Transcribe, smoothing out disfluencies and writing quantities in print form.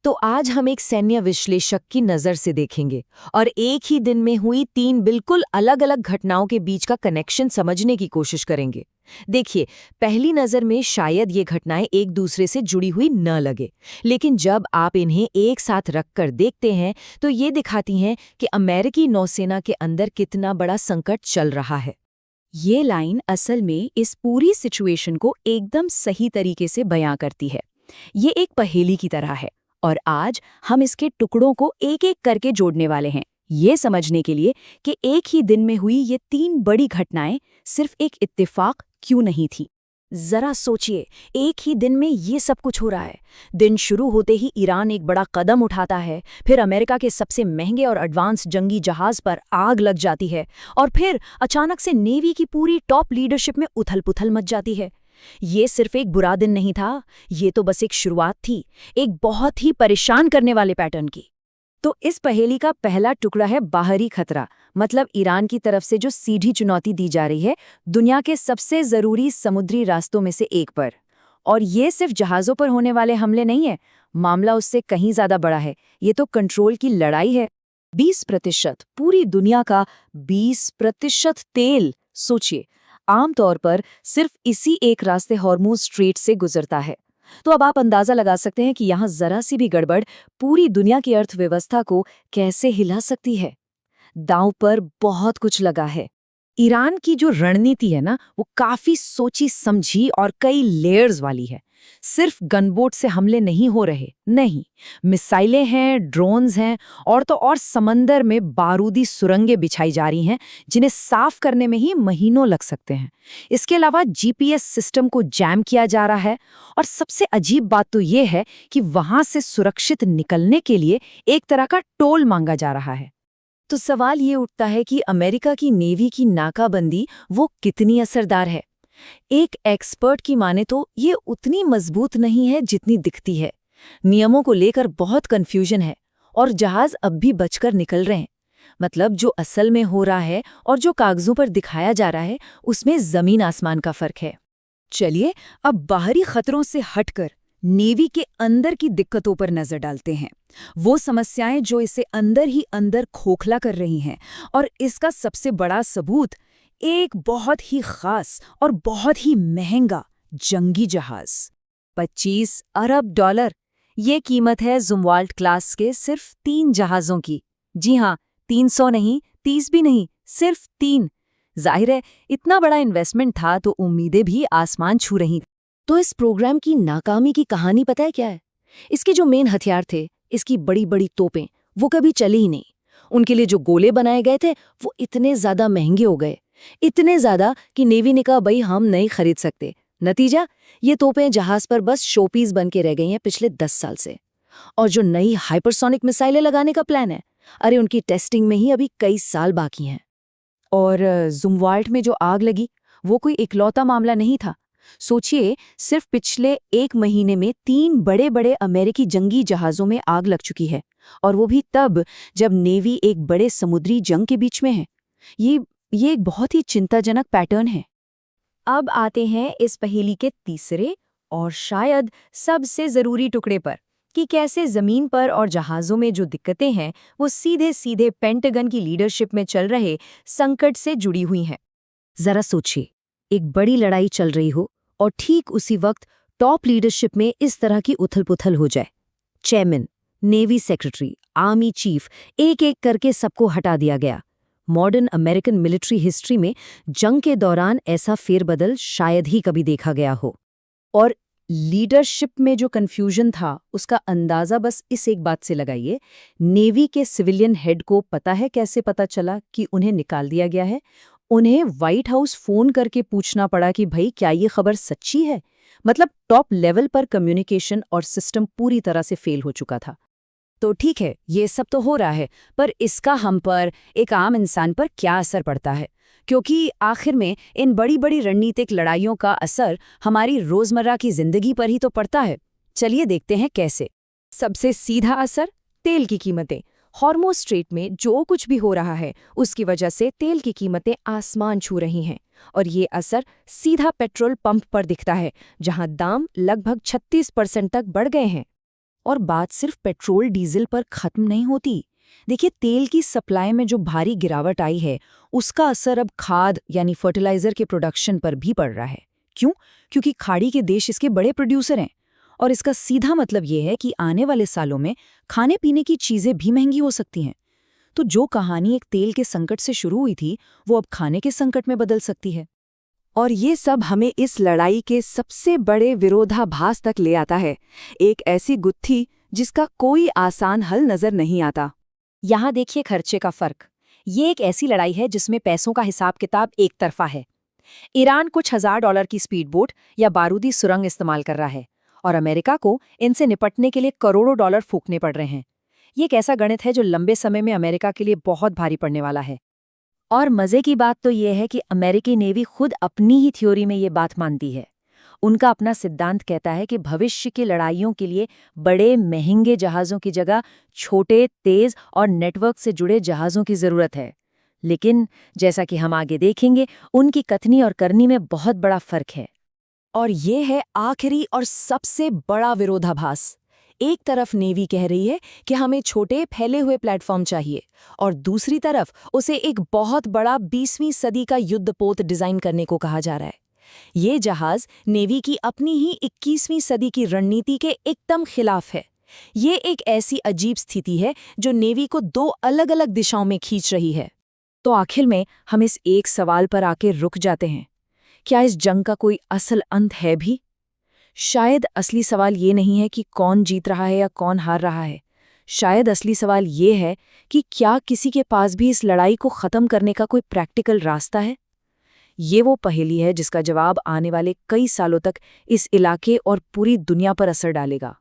तो आज हम एक सैन्य विश्लेषक की नज़र से देखेंगे और एक ही दिन में हुई 3 बिल्कुल अलग-अलग घटनाओं के बीच का कनेक्शन समझने की कोशिश करेंगे। देखिए, पहली नज़र में शायद ये घटनाएं एक दूसरे से जुड़ी हुई न लगे, लेकिन जब आप इन्हें एक साथ रखकर देखते हैं तो ये दिखाती हैं कि अमेरिकी नौसेना के अंदर कितना बड़ा संकट चल रहा है। ये लाइन असल में इस पूरी सिचुएशन को एकदम सही तरीके से बयां करती है। ये एक पहेली की तरह है और आज हम इसके टुकड़ों को एक एक करके जोड़ने वाले हैं, ये समझने के लिए कि एक ही दिन में हुई ये 3 बड़ी घटनाएं सिर्फ एक इत्तेफाक क्यों नहीं थी। जरा सोचिए, एक ही दिन में ये सब कुछ हो रहा है। दिन शुरू होते ही ईरान एक बड़ा कदम उठाता है, फिर अमेरिका के सबसे महंगे और एडवांस जंगी जहाज पर आग लग जाती है और फिर अचानक से नेवी की पूरी टॉप लीडरशिप में उथल-पुथल मच जाती है। ये सिर्फ एक बुरा दिन नहीं था, ये तो बस एक शुरुआत थी, एक बहुत ही परेशान करने वाले पैटर्न की। तो इस पहेली का पहला टुकड़ा है बाहरी खतरा, मतलब ईरान की तरफ से जो सीधी चुनौती दी जा रही है दुनिया के सबसे जरूरी समुद्री रास्तों में से एक पर। और ये सिर्फ जहाज़ों पर होने वाले हमले नहीं है, मामला उससे कहीं ज्यादा बड़ा है। ये तो कंट्रोल की लड़ाई है। 20%, पूरी दुनिया का 20% तेल। सोचिए, आमतौर पर सिर्फ इसी एक रास्ते हॉर्मुज़ स्ट्रेट से गुजरता है। तो अब आप अंदाजा लगा सकते हैं कि यहाँ जरा सी भी गड़बड़ पूरी दुनिया की अर्थव्यवस्था को कैसे हिला सकती है। दांव पर बहुत कुछ लगा है। ईरान की जो रणनीति है ना, वो काफी सोची समझी और कई लेयर्स वाली है। सिर्फ गनबोट से हमले नहीं हो रहे, नहीं, मिसाइलें हैं, ड्रोन्स हैं और तो और समंदर में बारूदी सुरंगें बिछाई जा रही हैं जिन्हें साफ करने में ही महीनों लग सकते हैं। इसके अलावा जीपीएस सिस्टम को जैम किया जा रहा है और सबसे अजीब बात तो ये है कि वहां से सुरक्षित निकलने के लिए एक तरह का टोल मांगा जा रहा है। तो सवाल ये उठता है कि अमेरिका की नेवी की नाकाबंदी वो कितनी असरदार है। एक एक्सपर्ट की माने तो ये उतनी मजबूत नहीं है जितनी दिखती है। नियमों को लेकर बहुत कंफ्यूजन है और जहाज अब भी बचकर निकल रहे हैं। मतलब जो असल में हो रहा है और जो कागजों पर दिखाया जा रहा है, उसमें जमीन आसमान का फर्क है। चलिए अब बाहरी खतरों से हटकर नेवी के अंदर की दिक्कतों पर नजर डालते हैं। वो समस्याएं जो इसे अंदर ही अंदर खोखला कर रही हैं, और इसका सबसे बड़ा सबूत एक बहुत ही खास और बहुत ही महंगा जंगी जहाज। 25 अरब डॉलर, ये कीमत है जुमवाल्ट क्लास के सिर्फ 3 जहाज़ों की। जी हाँ, 300 नहीं, 30 भी नहीं, सिर्फ 3। जाहिर है, इतना बड़ा इन्वेस्टमेंट था तो उम्मीदें भी आसमान छू रही। तो इस प्रोग्राम की नाकामी की कहानी पता है क्या है? इसके जो मेन हथियार थे, इसकी बड़ी बड़ी तोपें, वो कभी चली ही नहीं। उनके लिए जो गोले बनाए गए थे वो इतने ज्यादा महंगे हो गए, इतने ज्यादा कि नेवी ने कहा भाई हम नहीं खरीद सकते। नतीजा, ये तोपें जहाज पर बस शोपीस बन के रह गई हैं पिछले 10 साल से। और जो नई हाइपरसोनिक मिसाइलें लगाने का प्लान है, अरे उनकी टेस्टिंग में ही अभी कई साल बाकी हैं। और जुमवाल्ट में जो आग लगी, वो कोई इकलौता मामला नहीं था। सोचिए, सिर्फ पिछले 1 महीने में 3 बड़े बड़े अमेरिकी जंगी जहाज़ों में आग लग चुकी है, और वो भी तब जब नेवी एक बड़े समुद्री जंग के बीच में है। ये एक बहुत ही चिंताजनक पैटर्न है। अब आते हैं इस पहेली के तीसरे और शायद सबसे ज़रूरी टुकड़े पर, कि कैसे ज़मीन पर और जहाज़ों में जो दिक्कतें हैं वो सीधे सीधे पेंटागन की लीडरशिप में चल रहे संकट से जुड़ी हुई हैं। ज़रा सोचिए, एक बड़ी लड़ाई चल रही हो और ठीक उसी वक्त टॉप लीडरशिप में इस तरह की उथल-पुथल हो जाए। Chairman, navy secretary, army chief, एक एक करके सबको हटा दिया गया। मॉडर्न अमेरिकन मिलिट्री हिस्ट्री में जंग के दौरान ऐसा फेरबदल शायद ही कभी देखा गया हो। और लीडरशिप में जो कन्फ्यूजन था, उसका अंदाजा बस इस एक बात से लगाइए। नेवी के सिविलियन हेड को पता है कैसे पता चला कि उन्हें निकाल दिया गया है? उन्हें व्हाइट हाउस फोन करके पूछना पड़ा कि भाई क्या ये खबर सच्ची है? मतलब टॉप लेवल पर कम्युनिकेशन और सिस्टम पूरी तरह से फेल हो चुका था। तो ठीक है, ये सब तो हो रहा है, पर इसका हम पर, एक आम इंसान पर क्या असर पड़ता है? क्योंकि आखिर में इन बड़ी बड़ी रणनीतिक लड़ाइयों का असर हमारी रोजमर्रा की जिंदगी पर ही तो पड़ता है। चलिए देखते हैं कैसे। सबसे सीधा असर, तेल की कीमतें। हॉर्मुज़ स्ट्रेट में जो कुछ भी हो रहा है, उसकी वजह से तेल की कीमतें आसमान छू रही हैं, और ये असर सीधा पेट्रोल पंप पर दिखता है, जहां दाम लगभग 36% तक बढ़ गए हैं। और बात सिर्फ पेट्रोल डीजल पर खत्म नहीं होती। देखिए, तेल की सप्लाई में जो भारी गिरावट आई है, उसका असर अब खाद यानी फर्टिलाइजर के प्रोडक्शन पर भी पड़ रहा है। क्यों? क्योंकि खाड़ी के देश इसके बड़े प्रोड्यूसर हैं। और इसका सीधा मतलब ये है कि आने वाले सालों में खाने पीने की चीजें भी महंगी हो सकती हैं। तो जो कहानी एक तेल के संकट से शुरू हुई थी, वो अब खाने के संकट में बदल सकती है। और ये सब हमें इस लड़ाई के सबसे बड़े विरोधाभास तक ले आता है, एक ऐसी गुत्थी जिसका कोई आसान हल नजर नहीं आता। यहाँ देखिए खर्चे का फर्क। ये एक ऐसी लड़ाई है जिसमें पैसों का हिसाब किताब एक तरफा है। ईरान कुछ $1000 की स्पीड बोट या बारूदी सुरंग इस्तेमाल कर रहा है और अमेरिका को इनसे निपटने के लिए करोड़ों डॉलर फूकने पड़ रहे हैं। ये एक ऐसा गणित है जो लंबे समय में अमेरिका के लिए बहुत भारी पड़ने वाला है। और मजे की बात तो ये है कि अमेरिकी नेवी खुद अपनी ही थ्योरी में ये बात मानती है। उनका अपना सिद्धांत कहता है कि भविष्य की लड़ाइयों के लिए बड़े महंगे जहाज़ों की जगह छोटे, तेज और नेटवर्क से जुड़े जहाज़ों की ज़रूरत है। लेकिन जैसा कि हम आगे देखेंगे, उनकी कथनी और करनी में बहुत बड़ा फर्क है। और ये है आखिरी और सबसे बड़ा विरोधाभास। एक तरफ नेवी कह रही है कि हमें छोटे फैले हुए प्लेटफॉर्म चाहिए, और दूसरी तरफ उसे एक बहुत बड़ा 20वीं सदी का युद्धपोत डिजाइन करने को कहा जा रहा है। ये जहाज नेवी की अपनी ही 21वीं सदी की रणनीति के एकदम खिलाफ है। ये एक ऐसी अजीब स्थिति है जो नेवी को दो अलग अलग दिशाओं में खींच रही है। तो आखिर में हम इस एक सवाल पर आके रुक जाते हैं, क्या इस जंग का कोई असल अंत है भी? शायद असली सवाल ये नहीं है कि कौन जीत रहा है या कौन हार रहा है। शायद असली सवाल ये है कि क्या किसी के पास भी इस लड़ाई को ख़त्म करने का कोई प्रैक्टिकल रास्ता है? ये वो पहेली है जिसका जवाब आने वाले कई सालों तक इस इलाके और पूरी दुनिया पर असर डालेगा।